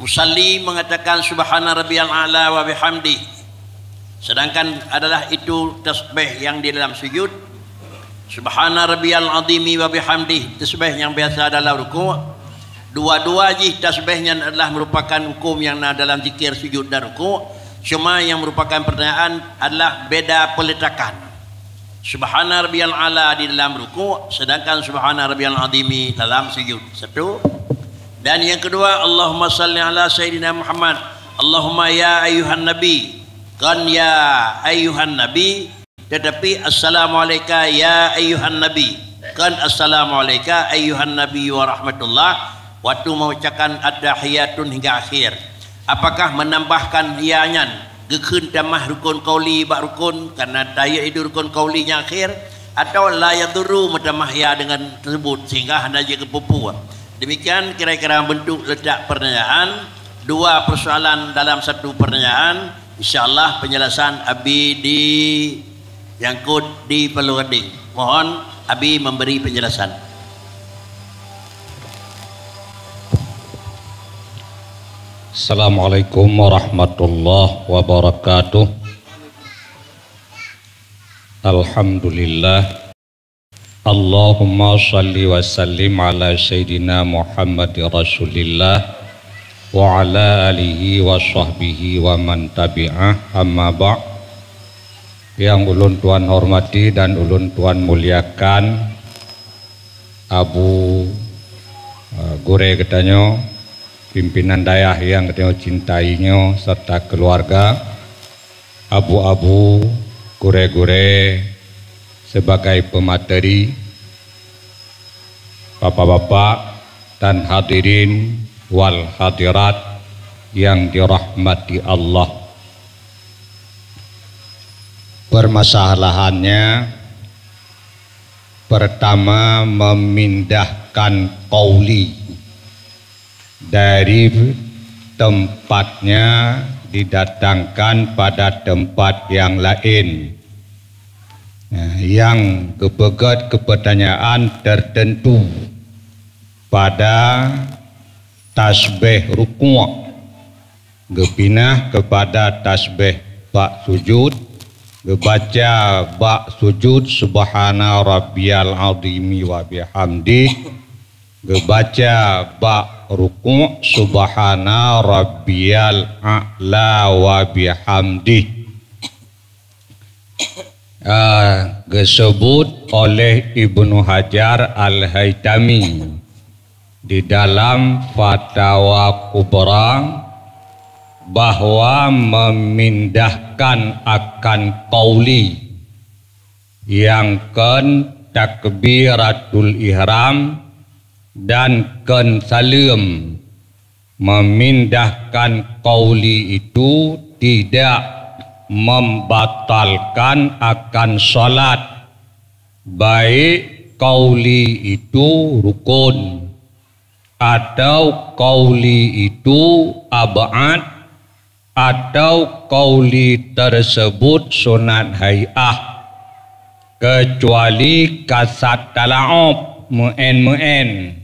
Musalli mengatakan subhana rabbiyal a'la wa bihamdi, sedangkan adalah itu tasbih yang di dalam sujud. Subhana rabbiyal azimi wa bihamdi, tasbih yang biasa dalam rukuk. Dua-dua ji tasbihnya adalah merupakan hukum yang dalam zikir sujud dan rukuk. Cuma yang merupakan pertanyaan adalah beda peletakan. Subhana rabbiyal a'la di dalam rukuk, sedangkan subhana rabbiyal azimi dalam sujud. Satu. Dan yang kedua, Allahumma salli ala Sayyidina Muhammad. Allahumma ya ayuhan nabi, kan ya ayuhan nabi, tetapi assalamualaikum ya ayuhan nabi, kan assalamualaikum ayuhan nabi wa rahmatullah. Waktu mengucapkan at-tahiyatun hingga akhir, apakah menambahkan ianyan gekun tamah rukun qauli bak rukun karena tahiyat itu rukun qaulinya akhir, atau la yadurru menambah ya dengan tersebut sehingga hendak je kepupu. Demikian kira-kira bentuk letak pertanyaan, dua persoalan dalam satu pertanyaan. InsyaAllah penjelasan Abi di Yangkut di Pulau Gading. Mohon Abi memberi penjelasan. Assalamualaikum warahmatullahi wabarakatuh. Alhamdulillah. Allahumma salli wa sallim ala Sayyidina Muhammad Rasulillah wa ala alihi wa sahbihi wa man tabi'ah, amma ba'. Yang ulun tuan hormati dan ulun tuan muliakan, Abu Gure katanya, pimpinan dayah yang katanya cintainya serta keluarga, Abu-abu Gure-gure sebagai pemateri, bapak-bapak dan hadirin wal hadirat yang dirahmati Allah. Permasalahannya pertama, memindahkan qauli dari tempatnya didatangkan pada tempat yang lain. Yang kepegat kepertanyaan tertentu pada tasbih rukuk, gepinah kepada tasbih bak sujud, gebaca bak sujud subhana rabbiyal azimi wa bihamdi, gebaca bak rukuk subhana rabbiyal a'la wa bihamdi. Disebut oleh Ibnu Hajar Al-Haytami di dalam Fatwa Kubra bahwa memindahkan akan qauli yang kan takbiratul ihram dan kan salam, memindahkan qauli itu tidak membatalkan akan salat, baik qauli itu rukun atau qauli itu ab'ad atau qauli tersebut sunat hay'ah, kecuali kasat tala'ub mu'en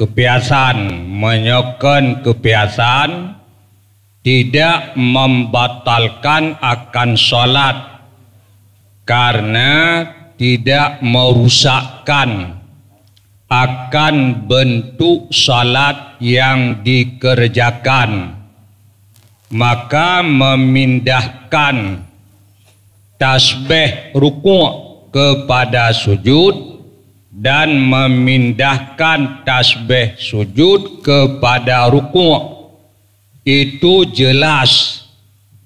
kebiasaan, menyokan kebiasaan tidak membatalkan akan salat karena tidak merusakkan akan bentuk salat yang dikerjakan. Maka memindahkan tasbih rukuk kepada sujud dan memindahkan tasbih sujud kepada rukuk itu jelas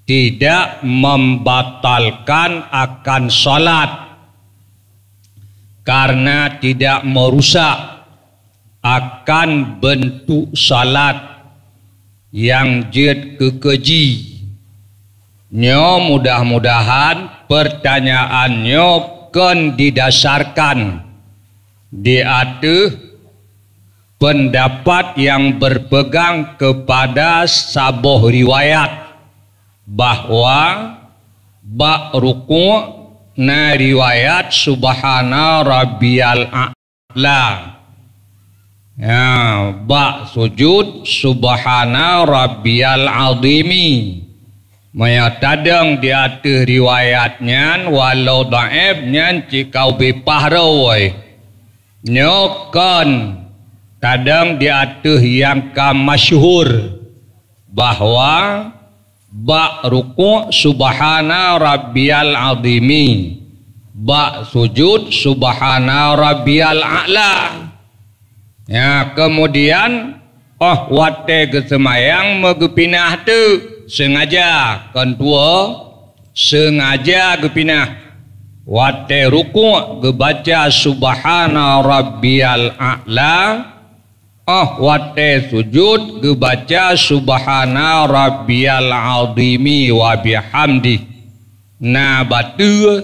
tidak membatalkan akan salat karena tidak merusak akan bentuk salat yang jid kekeji. Mudah-mudahan pertanyaannya kan didasarkan di atas pendapat yang berpegang kepada sabuh riwayat bahwa bak rukuk na riwayat subhana rabbiyal a'la Ya, ba sujud subhana rabbiyal azimi. Maya tadang di atas riwayatnya walau daif nyan cikau bipahrawai. Nyokan tadang di atas yang masyhur bahwa ba ruku' subhana rabbiyal azimi, ba sujud subhana rabbiyal a'la. Ya, kemudian wate kesemayang megepinah tu sengaja kentua sengaja gepinah wate ruku' gebaca subhana rabbiyal a'la. Wate sujud gebaca subhana rabbiyal azimi wa bihamdi. Nah batu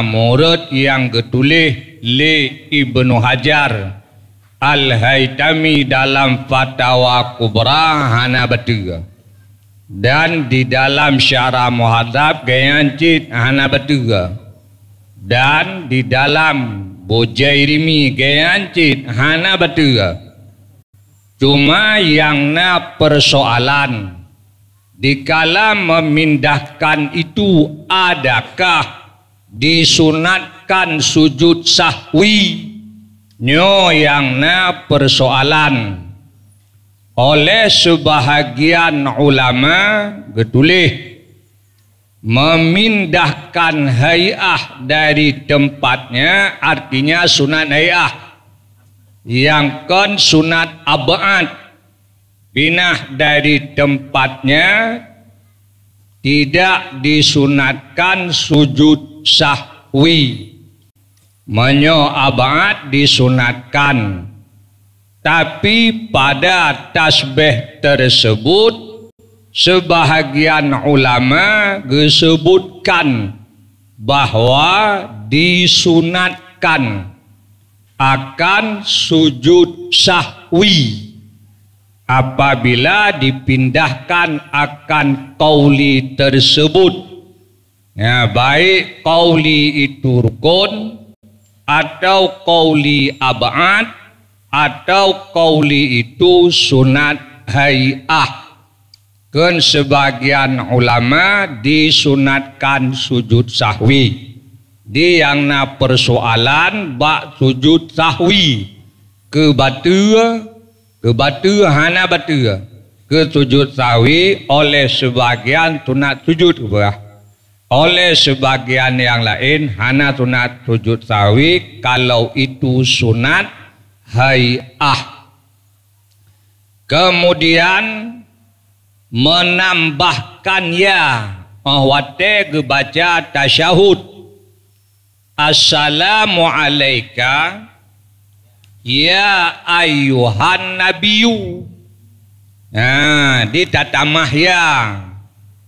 murid yang ketulis li Ibnu Hajar Al-Haytami dalam Fatwa Kubra hana batu, dan di dalam Syarah Muhadzab gayancit hana batu, dan di dalam Bujairimi gayancit hana batu. Cuma yang na persoalan dikala memindahkan itu adakah disunatkan sujud sahwi? Nyo yang na persoalan. Oleh sebahagian ulama getulih memindahkan hay'ah dari tempatnya artinya sunat hay'ah, yang kan sunat abad pindah dari tempatnya tidak disunatkan sujud sahwi. Menyo abad disunatkan, tapi pada tasbih tersebut sebahagian ulama disebutkan bahwa disunatkan akan sujud sahwi apabila dipindahkan akan qauli tersebut. Ya, baik qauli itu rukun atau qauli abad atau qauli itu sunat hay'ah. Kan sebagian ulama disunatkan sujud sahwi. Di yang na persoalan bak sujud sahwi ke batu hana batu ke sujud sahwi oleh sebagian sunat sujud berah. Oleh sebagian yang lain hana sunat sujud sahwi kalau itu sunat hay'ah. Kemudian menambahkan ya wate gebaca tasyahud. Assalamu alayka ya ayyuhan nabiyyu. Nah, di tatamah ya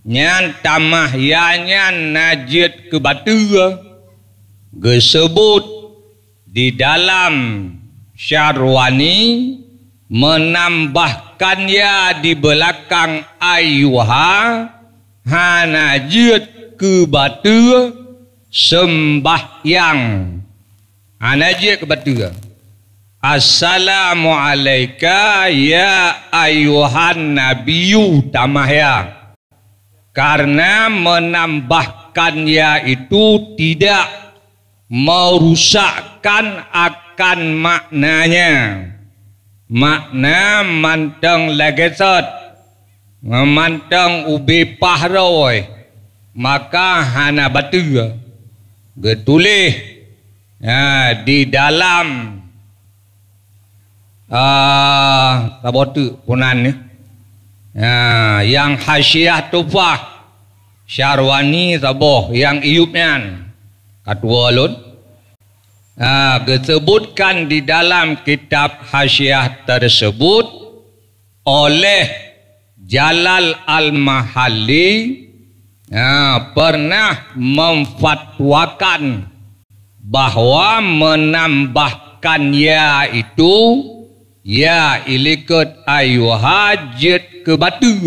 nyan tamah ya nyan najid ke batu disebut di dalam Syarwani menambahkan ya di belakang ayyuha hanajid ke batu sembahyang. Hanajid ke batu assalamu alayka ya ayyuhan nabiyyu tamah ya, karena menambahkan ya itu tidak merusakkan akan maknanya. Makna manteng legesot manteng ubi pahroy maka hana batu getulih ya, di dalam sabotu punan ya, yang hasyiah tufah Syarwani saboh yang iupnya kadua lun disebutkan di dalam kitab hasyiah tersebut oleh Jalal Al-Mahalli pernah memfatwakan bahwa menambahkan ya itu ya ilikut ayyuhajid ke batu,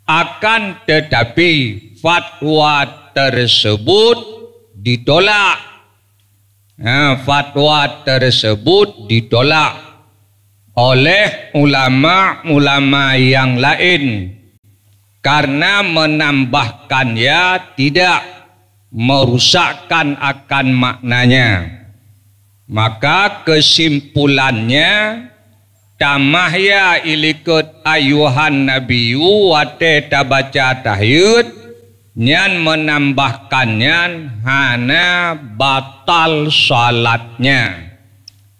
akan tetapi fatwa tersebut ditolak. Fatwa tersebut ditolak oleh ulama-ulama yang lain karena menambahkannya tidak merusakkan akan maknanya. Maka kesimpulannya tamahya ilikut ayuhan nabiyyu wate tabaca tahyud nyan menambahkannya hana batal salatnya.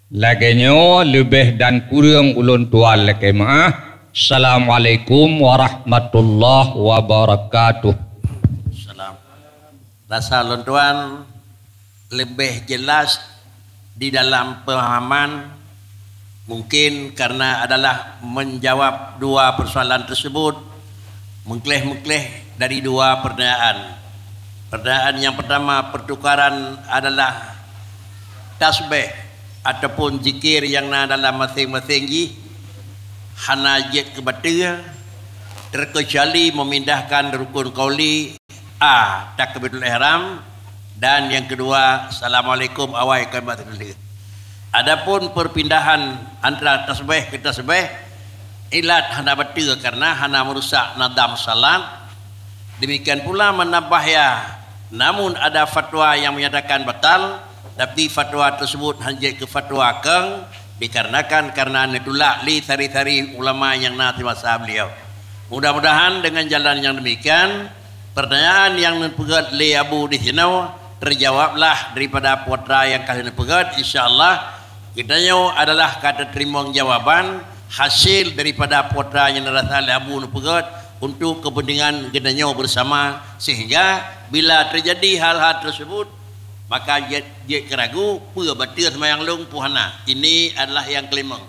Laginya lebih dan kurang ulun tuan lagi maaf. Assalamualaikum warahmatullahi wabarakatuh. Salam. Rasa ulun tuan lebih jelas di dalam pemahaman, mungkin karena adalah menjawab dua persoalan tersebut, mengkleh-mengkleh dari dua pertanyaan. Pertanyaan yang pertama, pertukaran adalah tasbih ataupun zikir yang dalam masing-masing hana jet ke batia terkecuali memindahkan rukun qauli takbiratul ihram, dan yang kedua assalamualaikum awai kalimat. Adapun perpindahan antara tasbih ke tasbih ilat hana batia karena hana merusak nadam salat. Demikian pula menambah namun ada fatwa yang menyatakan batal, tapi fatwa tersebut hanya ke fatwa keng dikarenakan karena netulak li tari-tari ulama yang nanti masa beliau. Mudah-mudahan dengan jalan yang demikian pertanyaan yang dipegat li Abu di sini terjawablah daripada putra yang kalian pegat. InsyaAllah kitanya adalah kata terima jawaban hasil daripada putra yang dirasa li Abu pegat untuk kepentingan kitanya bersama, sehingga bila terjadi hal-hal tersebut maka dia keragu pura batir semayang long puhana. Ini adalah yang kelima.